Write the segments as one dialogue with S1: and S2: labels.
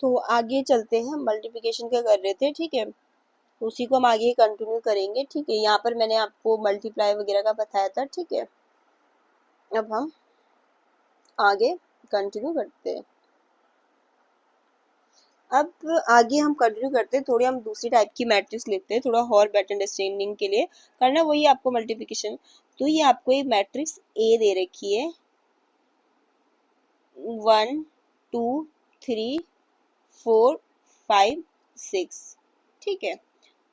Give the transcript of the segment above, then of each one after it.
S1: तो आगे चलते हैं, मल्टीप्लिकेशन का कर रहे थे, ठीक है, तो उसी को हम आगे कंटिन्यू करेंगे, ठीक है। यहाँ पर मैंने आपको मल्टीप्लाई वगैरह का बताया था, ठीक है। अब हम आगे कंटिन्यू करते हैं। अब आगे हम कंटिन्यू करते हैं, थोड़ी हम दूसरी टाइप की मैट्रिक्स लेते हैं, थोड़ा और बेटर अंडरस्टैंडिंग के लिए करना वही आपको मल्टीप्लिकेशन। तो ये आपको एक मैट्रिक्स ए दे रखी है, 1 2 3 4 5 6, ठीक है।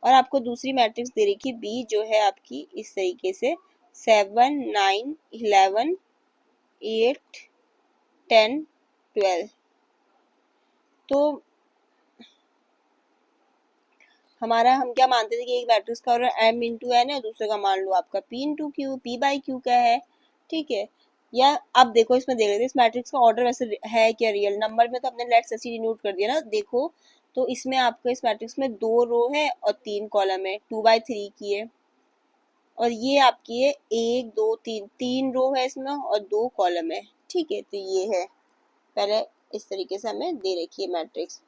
S1: और आपको दूसरी मैट्रिक्स दे रखी बी, जो है आपकी इस तरीके से 7 9 11 8 10 12। तो हमारा हम क्या मानते थे कि एक मैट्रिक्स का ऑर्डर m इंटू एन है, दूसरे का मान लो आपका p into Q, p by Q का है, ठीक है। या अब देखो इसमें देख लेते इस मैट्रिक्स का ऑर्डर वैसे है क्या रियल नंबर में, तो अपने लेट्स ऐसे डिनोट कर दिया ना, देखो तो इसमें आपको इस मैट्रिक्स में 2 रो है और 3 कॉलम है, 2/3 की है। और ये आपकी है 1 2 3, 3 रो है इसमें और 2 कॉलम है, ठीक है। तो ये है, पहले इस तरीके से हमें दे रखी है मैट्रिक्स।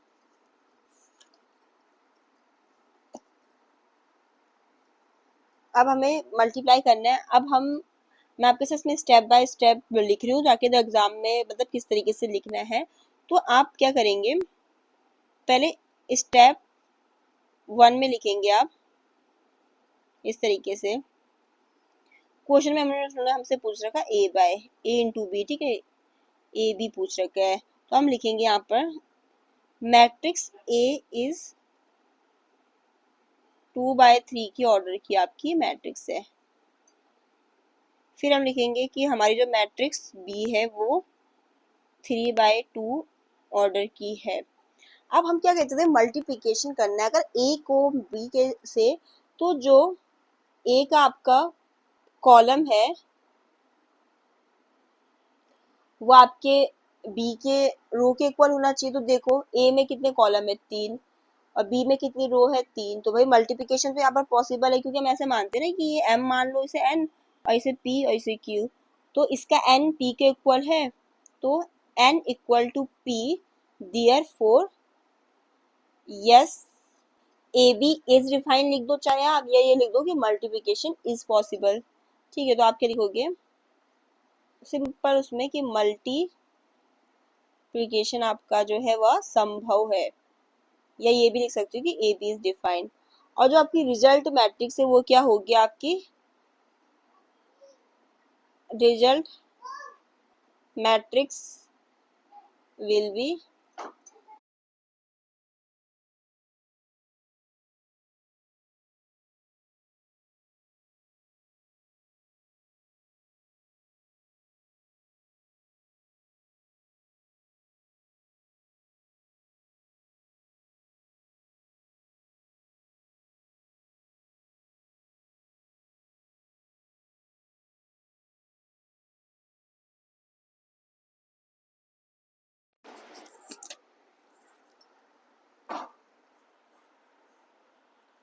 S1: अब हमें मल्टीप्लाई करना है। अब हम मैं आपके साथ इसमें स्टेप बाय स्टेप लिख रही हूँ ताकि एग्जाम में मतलब किस तरीके से लिखना है। तो आप क्या करेंगे, पहले स्टेप 1 में लिखेंगे आप इस तरीके से। क्वेश्चन में उन्होंने हमसे पूछ रखा ए इंटू बी, ठीक है, ए बी पूछ रखा है। तो हम लिखेंगे यहाँ पर मैट्रिक्स ए इज 2/3 की ऑर्डर की आपकी मैट्रिक्स है। फिर हम लिखेंगे कि हमारी जो मैट्रिक्स बी है वो 3/2 ऑर्डर की है। अब हम क्या कहते थे, मल्टीप्लिकेशन करना है अगर ए को बी के से, तो जो ए का आपका कॉलम है वो आपके बी के रो के इक्वल होना चाहिए। तो देखो ए में कितने कॉलम है, 3, और बी में कितनी रो है, 3। तो भाई मल्टीप्लिकेशन तो यहाँ पर पॉसिबल है, क्योंकि हम ऐसे मानते हैं ना कि ये m मान लो इसे n और इसे p और इसे q, तो इसका n p के इक्वल है, तो n equal to p, therefore yes A B is define लिख दो चाहे आप, या ये लिख दो कि मल्टीप्लिकेशन इज पॉसिबल, ठीक है। तो आप क्या लिखोगे सिंपल उसमें कि मल्टीप्लिकेशन आपका जो है वह संभव है, या ये भी लिख सकते हो कि ए बी इज डिफाइंड। और जो आपकी रिजल्ट मैट्रिक्स है वो क्या होगी, आपकी रिजल्ट मैट्रिक्स विल बी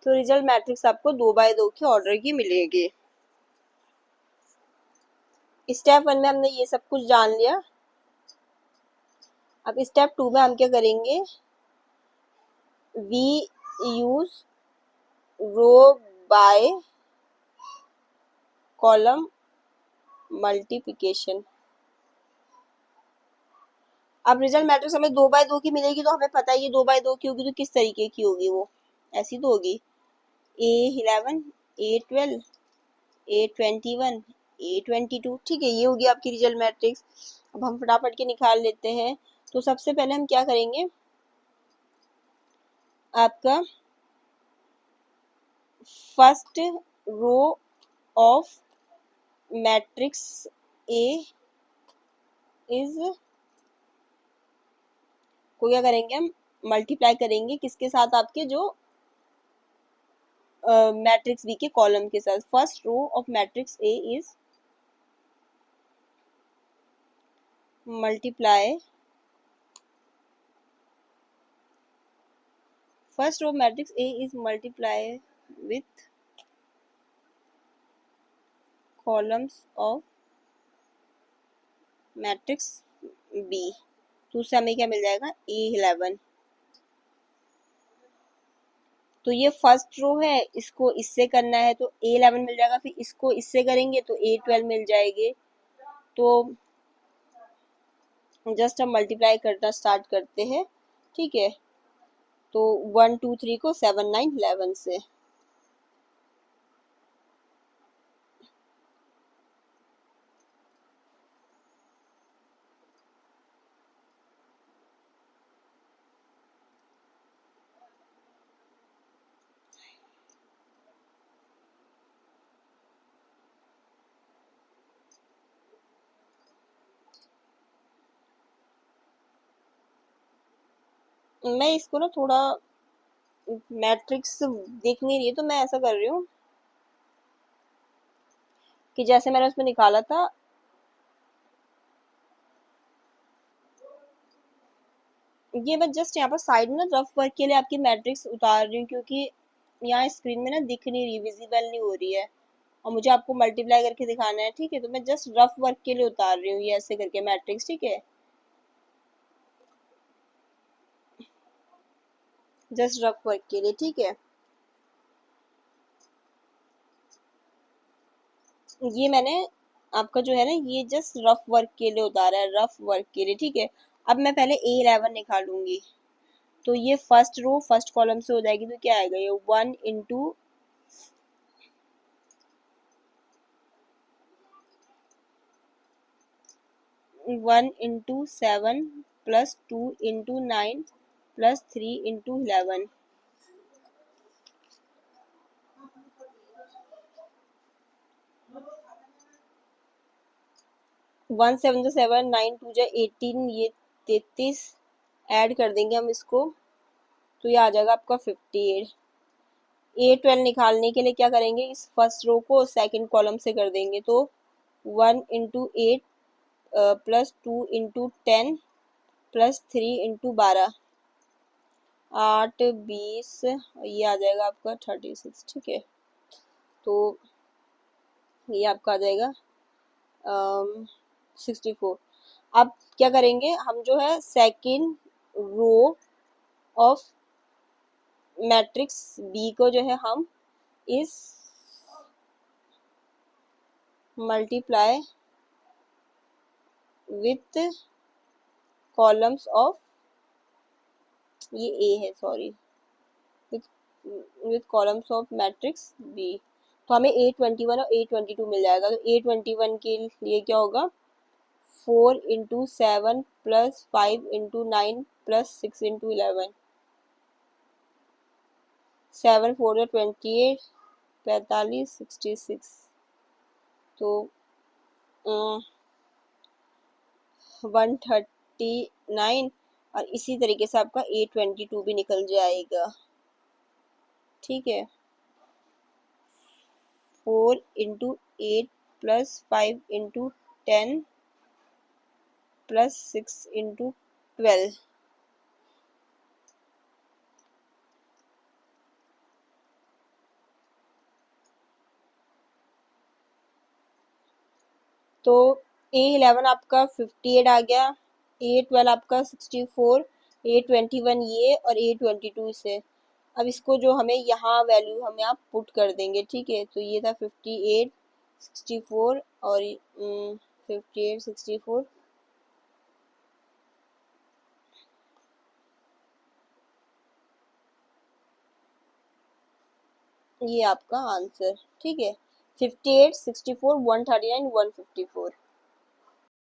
S1: तो रिजल्ट मैट्रिक्स आपको 2/2 की ऑर्डर की मिलेगी। स्टेप 1 में हमने ये सब कुछ जान लिया। अब स्टेप 2 में हम क्या करेंगे, we use row by column multiplication. अब रिजल्ट मैट्रिक्स हमें 2/2 की मिलेगी, तो हमें पता है ये 2/2 की होगी, तो किस तरीके की होगी, वो ऐसी तो होगी A11 A12 A21 A22, ठीक है। ये होगी आपकी रिजल्ट मैट्रिक्स। अब हम फटाफट के निकाल लेते हैं। तो सबसे पहले हम क्या करेंगे, आपका first row of matrix A is को क्या करेंगे, हम मल्टीप्लाई करेंगे किसके साथ, आपके जो मैट्रिक्स बी के कॉलम के साथ। First row of matrix A is multiply first row matrix A is multiply with columns of matrix B. तो उससे हमें क्या मिल जाएगा, A11, तो ये फर्स्ट रो है, इसको इससे करना है तो A11 मिल जाएगा, फिर इसको इससे करेंगे तो A12 मिल जाएंगे। तो जस्ट हम मल्टीप्लाई करना स्टार्ट करते हैं, ठीक है। तो 1 2 3 को 7 9 11 से। मैं इसको ना थोड़ा मैट्रिक्स दिख नहीं रही है, तो मैं ऐसा कर रही हूँ कि जैसे मैंने उसमें निकाला था, ये मैं जस्ट यहाँ पर साइड में ना रफ वर्क के लिए आपकी मैट्रिक्स उतार रही हूँ, क्योंकि यहाँ स्क्रीन में ना दिख नहीं रही, विजिबल नहीं हो रही है, और मुझे आपको मल्टीप्लाई करके दिखाना है, ठीक है। तो मैं जस्ट रफ वर्क के लिए उतार रही हूँ ये ऐसे करके मैट्रिक्स, ठीक है। जस्ट रफ वर्क के लिए, ठीक है। ये मैंने आपका जो है ना, ये जस्ट रफ वर्क के लिए उतारा है, रफ वर्क के लिए, ठीक है। अब मैं पहले A11 निकालूंगी, तो ये फर्स्ट रो फर्स्ट कॉलम से हो जाएगी, तो क्या आएगा, ये 1 into 1 into 7 plus 2 into 9 plus 3 into 11। 1 7 जो 7 9 2 जो 18, ये 33 ऐड कर देंगे हम इसको, तो ये आ जाएगा आपका 58। A12 निकालने के लिए क्या करेंगे, इस फर्स्ट रो को सेकंड कॉलम से कर देंगे, तो 1 into 8 plus 2 into 10 plus 3 into 12, 8 20, ये आ जाएगा आपका 36, ठीक है। तो ये आपका आ जाएगा 64। अब क्या करेंगे हम, जो है second row of matrix B को जो है हम इस मल्टीप्लाई विथ कॉलम्स ऑफ, ये ए है sorry, with with columns of matrix B, तो हमें A21 और A22 मिल जाएगा। तो A21 के लिए क्या होगा, 4 into 7 plus 5 into 9 plus 6 into 11, 7 4 28, 45 66, तो 139, और इसी तरीके से आपका A22 भी निकल जाएगा, ठीक है। 4 into 8 plus 5 into 10 plus 6 into 12, तो A11 आपका 58 आ गया, A12 आपका 64, A21 ये, और A22 इसे। अब इसको जो हमें यहाँ वैल्यू हमें आप पुट कर देंगे, ठीक है। तो ये था 58 64 और 58 64, ये आपका आंसर, ठीक है। 58 64 139 154।